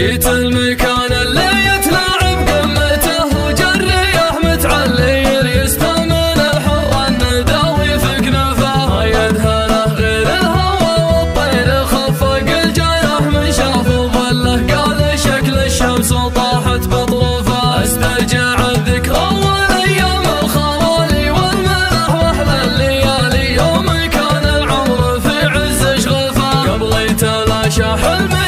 جيت المكان اللي يتلاعب قمته وجريح متعلي يستمن الحر النداوي في كنفه ما يدهله غير الهوى والطير خفق الجرح من شاف ظله قال شكل الشمس طاحت بطرفه استرجع الذكرى والايام الخوالي والملح واحلى الليالي يوم كان العمر في عز شغفه قبل يتلاشى حلمي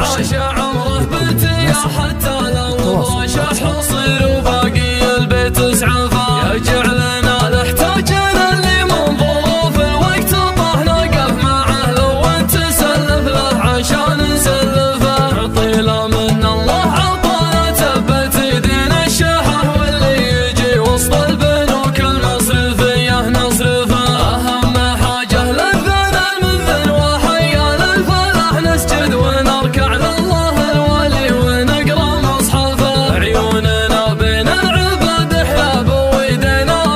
عاش عمره بنتي حتى لو ضاع حصير وباقي البيت اسعفه يجعلنا نحتاجنا اللي من ظروف الوقت طحنا قف معه لو انت سلف له عشان نسلفه نعطي له من الله عطانا تبت يدينا الشحه واللي يجي وسط البنوك المصرفيه نصرفه اهم حاجه للذن المذن وحيا للفلاح نسجد ونركع لله الولي ونقرا مصحفه عيوننا بين العباد حياب وايدينا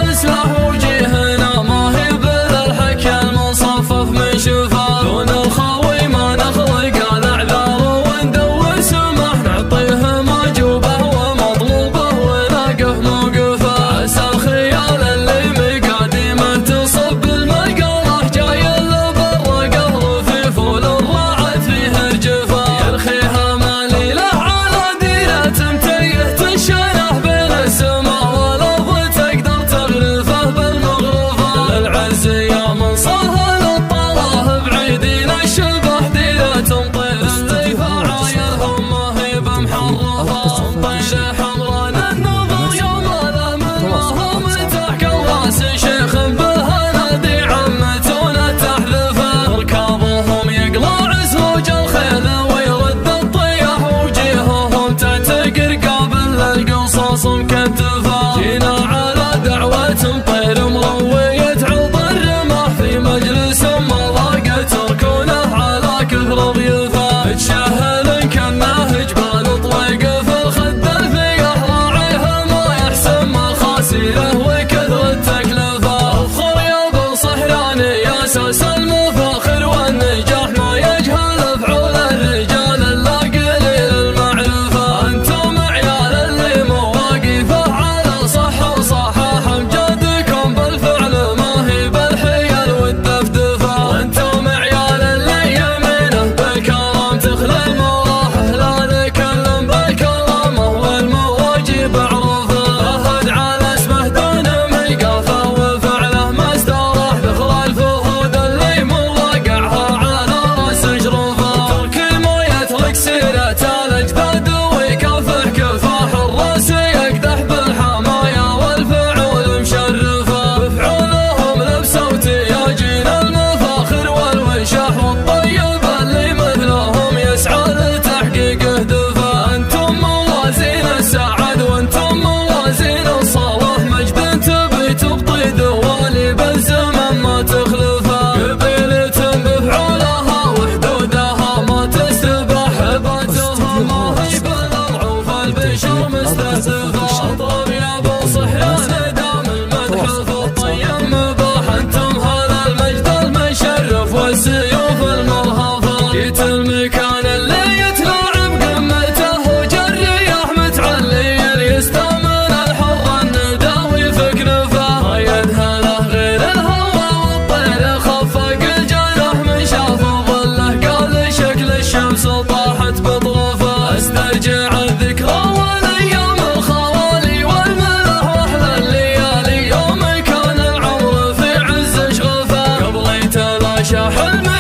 شاح المحن